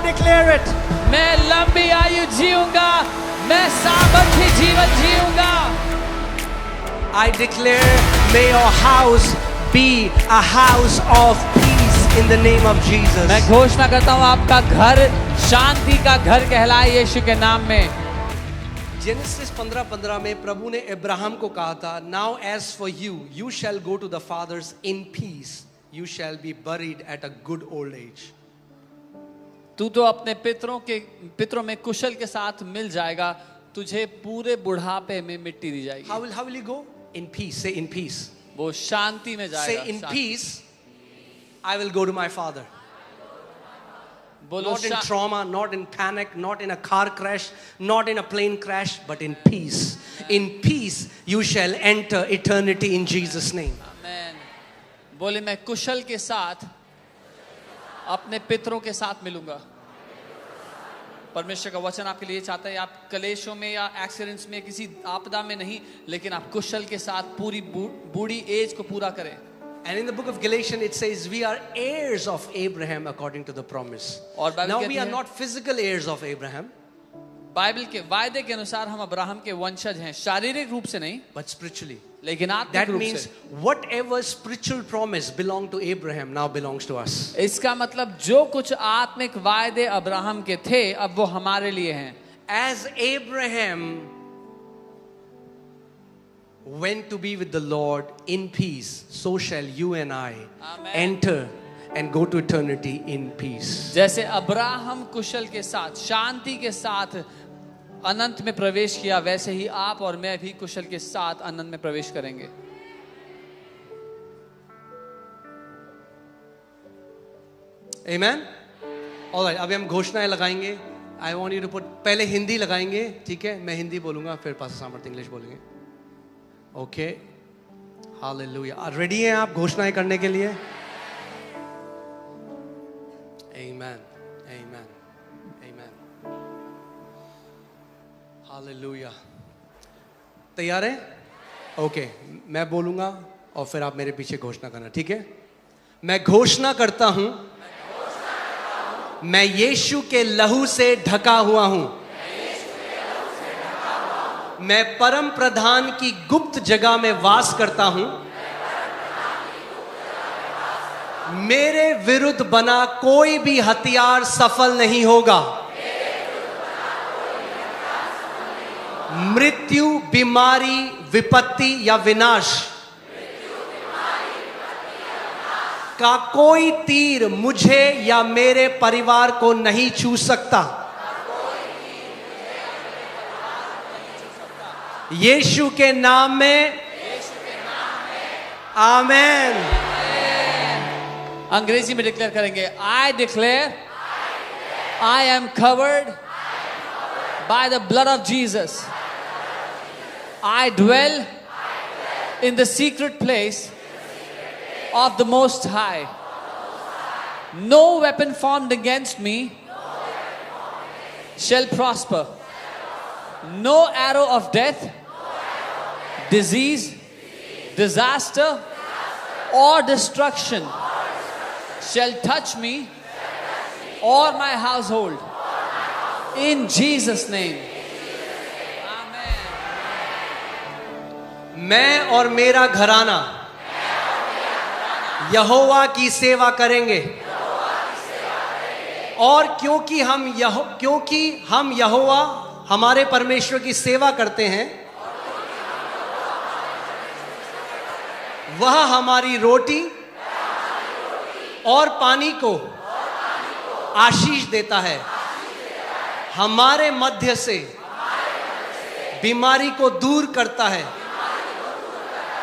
declare it. मैं लंबी आयु जीऊंगा, मैं सामर्थ्य जीवन जीऊंगा। I declare, may your house be a house of peace in the name of Jesus. मैं घोषणा करता हूँ आपका घर शांति का घर कहलाए यीशु के नाम में। जेनेसिस 15:15 में प्रभु ने अब्राहम को कहा था, Now as for you, you shall go to the fathers in peace. You shall be buried at a good old age. तू तो अपने पितरों में कुशल के साथ मिल जाएगा, तुझे पूरे बुढ़ापे में मिट्टी दी जाएगी। How will you go? In peace. Say in peace. वो शांति में जाएगा। Say in peace, I will go to my father. बोलो Not in trauma, not in panic, not in a car crash, not in a plane crash, but in peace. In peace, you shall enter eternity in Jesus' name. आमेन। बोले मैं कुशल के साथ अपने पितरों के साथ मिलूंगा। परमेश्वर का वचन आपके लिए चाहता है, आप कलेशों में या एक्सीडेंट्स में, किसी आपदा में नहीं, लेकिन आप कुशल के साथ पूरी बूढ़ी एज को पूरा करें। And in the book of Galatians it says we are heirs of Abraham according to the promise. Now we are not physical heirs of Abraham. Bible के वायदे के अनुसार हम अब्राहम के वंशज हैं, शारीरिक रूप से नहीं, but spiritually. लेकिन आत्मिक That रूप means से। whatever spiritual promise belonged to Abraham now belongs to us. इसका मतलब जो कुछ आत्मिक वायदे अब्राहम के थे अब वो हमारे लिए हैं। As Abraham went to be with the Lord in peace, so shall you and I enter and go to eternity in peace. जैसे अब्राहम कुशल के साथ शांति के साथ अनंत में प्रवेश किया, वैसे ही आप और मैं भी कुशल के साथ अनंत में प्रवेश करेंगे। Amen. All right, अभी हम घोषणाएं लगाएंगे। I want you to put, पहले हिंदी लगाएंगे, ठीक है? मैं हिंदी बोलूंगा, फिर पास्टर सामर्थ इंग्लिश बोलेंगे। Okay, hallelujah. रेडी हैं आप घोषणाएं करने के लिए? आमेन, आमेन, आमेन, हालेलुया। तैयार हैं? ओके, मैं बोलूंगा और फिर आप मेरे पीछे घोषणा करना, ठीक है? मैं घोषणा करता हूं, मैं यीशु के लहू से ढका हुआ हूं। मैं परम प्रधान की गुप्त जगह में वास करता हूं। मेरे विरुद्ध बना कोई भी हथियार सफल नहीं होगा। मृत्यु, बीमारी, विपत्ति या विनाश का कोई तीर मुझे या मेरे परिवार को नहीं छू सकता। यीशु के नाम में आमेन। अंग्रेजी में डिक्लेयर करेंगे, I declare I am covered by the blood of Jesus. I dwell in the secret place of the Most High. No weapon formed against me shall prosper. No arrow of death, disease, disaster, or destruction shall touch me or my household. In Jesus' name. Amen. मैं और मेरा घराना यहोवा की सेवा करेंगे। और क्योंकि हम यहोवा हमारे परमेश्वर की सेवा करते हैं, वह हमारी रोटी और पानी को आशीष देता है। हमारे मध्य से बीमारी को दूर करता है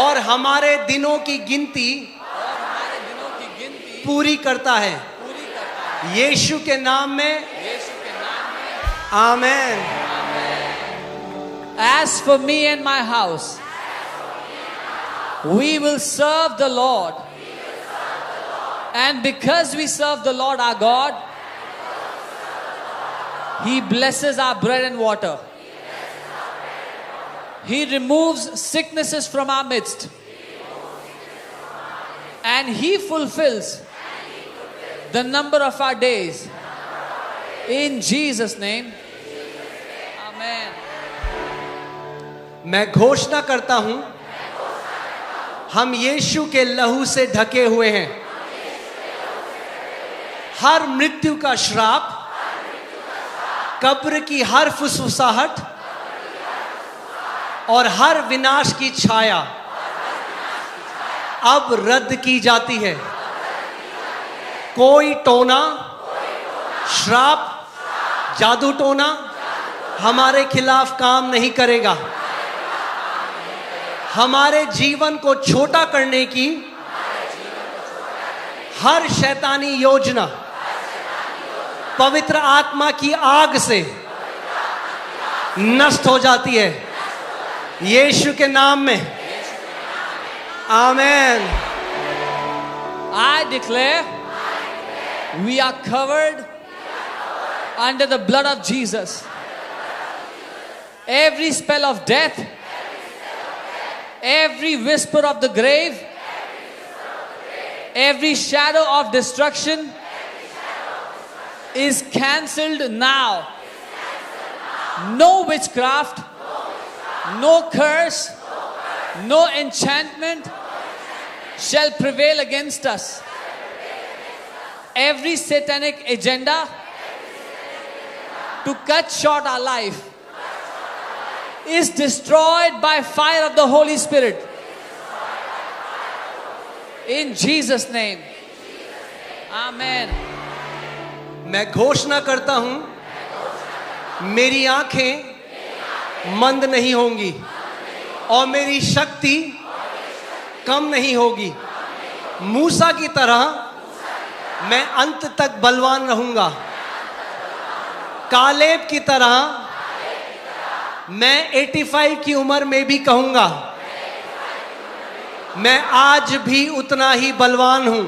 और हमारे दिनों की गिनती पूरी करता है। यीशु के नाम में आमेन। As for me and my house, we will serve the Lord. And because we serve the Lord our God, He blesses our bread and water. He removes sicknesses from our midst. And He fulfills the number of our days. In Jesus' name. Amen. मैं घोषणा करता हूं, हम यीशु के लहू से ढके हुए हैं। हर मृत्यु का श्राप, कब्र की हर फुसफुसाहट और हर विनाश की छाया अब रद्द की जाती है। कोई टोना, श्राप, जादू टोना हमारे खिलाफ काम नहीं करेगा। हमारे जीवन को छोटा करने की हर शैतानी योजना पवित्र आत्मा की आग से नष्ट हो जाती है, यीशु के नाम में। आमेन। I declare we are covered under the blood of Jesus. Every spell of death, every whisper of the grave, every shadow of destruction is cancelled now. No witchcraft, no curse, no enchantment shall prevail against us. Every satanic agenda to cut short our life is destroyed by fire of the Holy Spirit. In Jesus' name. Amen. मैं घोषणा करता हूं, मेरी आंखें मंद नहीं होंगी और मेरी शक्ति कम नहीं होगी। मूसा की तरह मैं अंत तक बलवान रहूंगा। कालेब की तरह मैं 85 की उम्र में भी कहूंगा, मैं आज भी उतना ही बलवान हूं।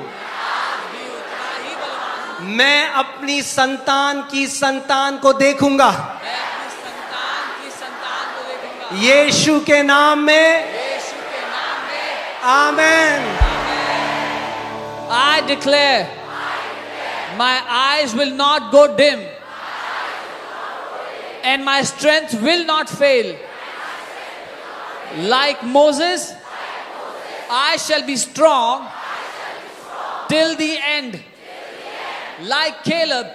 मैं अपनी संतान की संतान को देखूंगा, यीशु के नाम में। आमेन। I declare my eyes will not go dim and my strength will not fail. Like Moses, I shall be strong till the end. Like Caleb,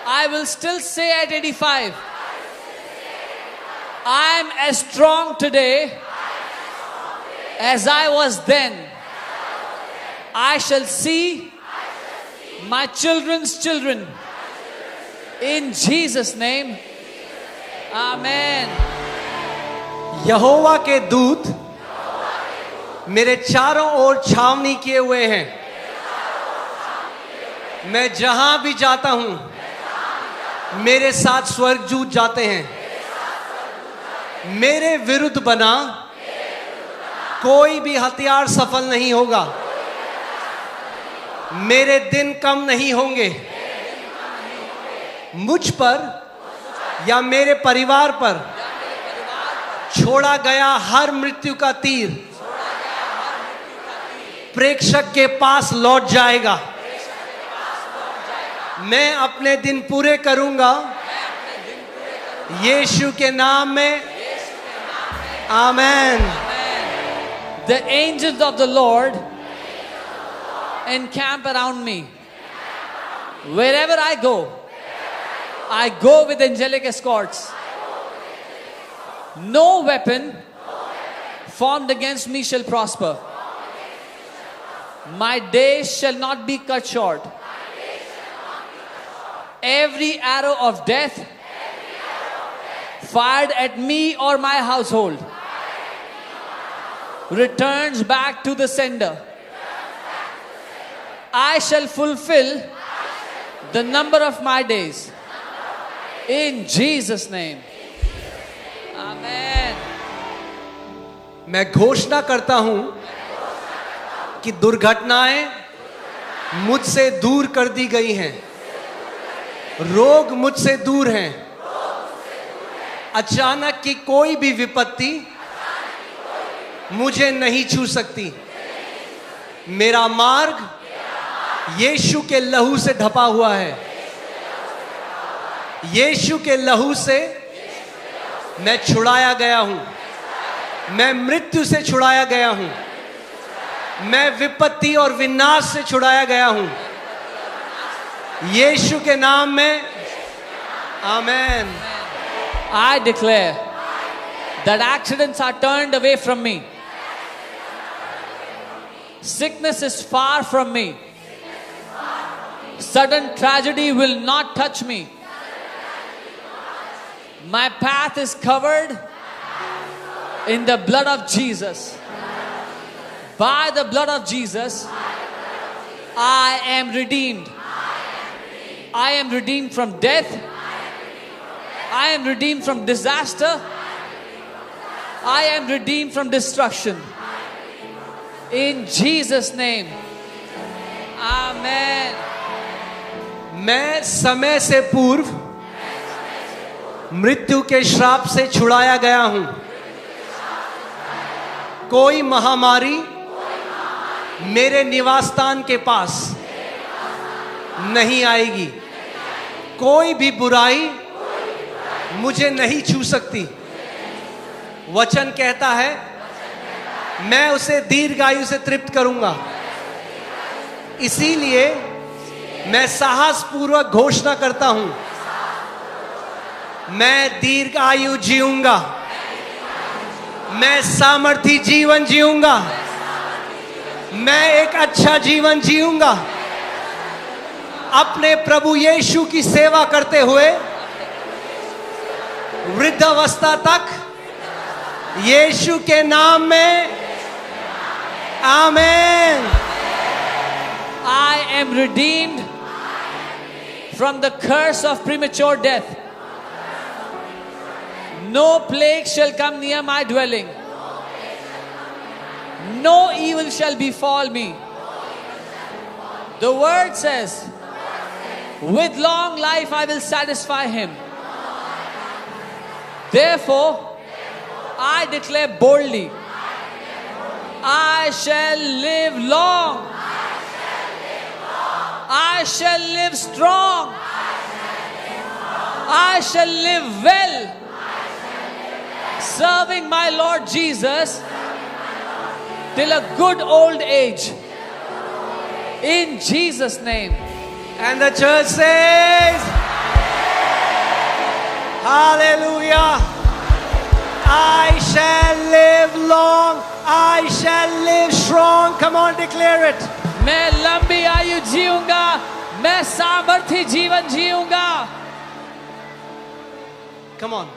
I will still say at 85, I am as strong today as I was then. I shall see my children's children. In Jesus' name. Amen. यहोवा के दूत मेरे चारों ओर छावनी किए हुए हैं। मैं जहां भी जाता हूं, मेरे साथ स्वर्गदूत जाते हैं। मेरे विरुद्ध बना कोई भी हथियार सफल नहीं होगा। मेरे दिन कम नहीं होंगे। मुझ पर या मेरे परिवार पर छोड़ा गया हर मृत्यु का तीर प्रेक्षक के पास लौट जाएगा। मैं अपने दिन पूरे करूंगा, यीशु के नाम में। आमेन। The angels of the Lord encamp around me. Wherever I go with angelic escorts. No weapon formed against me shall prosper. My days shall not be cut short. Every arrow of death fired at me or my household returns back to the sender. I shall fulfill the number of my days. In Jesus' name. Amen. मैं घोषणा करता हूं कि दुर्घटनाएं मुझसे दूर कर दी गई हैं। रोग मुझसे दूर हैं। अचानक की कोई भी विपत्ति मुझे नहीं छू सकती। मेरा मार्ग यीशु के लहू से ढपा हुआ है। यीशु के लहू से मैं छुड़ाया गया हूं, मैं मृत्यु से छुड़ाया गया हूं, मैं विपत्ति और विनाश से छुड़ाया गया हूं, यीशु के नाम में आमेन। I declare that accidents are turned away from me. Sickness is far from me. Sudden tragedy will not touch me. My path is covered in the blood of Jesus. By the blood of Jesus, I am redeemed. I am redeemed from death. I am redeemed from disaster. I am redeemed from destruction. In Jesus' name. Amen. मैं समय से पूर्व मृत्यु के श्राप से छुड़ाया गया हूं। कोई महामारी मेरे निवास स्थान के पास नहीं आएगी। कोई भी बुराई मुझे नहीं छू सकती। वचन कहता है मैं उसे दीर्घायु से तृप्त करूंगा। इसीलिए मैं साहस पूर्वक घोषणा करता हूं, मैं दीर्घायु जीऊंगा, मैं सामर्थी जीवन जीऊंगा, मैं एक अच्छा जीवन जीऊंगा। अपने प्रभु यीशु की सेवा करते हुए वृद्धावस्था तक यीशु के नाम में आमेन। I am redeemed from the curse of premature death. No plague shall come near my dwelling. No evil shall befall me. The word says, with long life I will satisfy him. Therefore, I declare boldly, I shall live long. I shall live strong. I shall live well. Serving my Lord Jesus till a good old age. In Jesus' name. And the church says, hallelujah. I shall live long. I shall live strong. Come on, declare it. मैं लंबी आयु जीऊंगा, मैं सामर्थी जीवन जीऊंगा। Come on.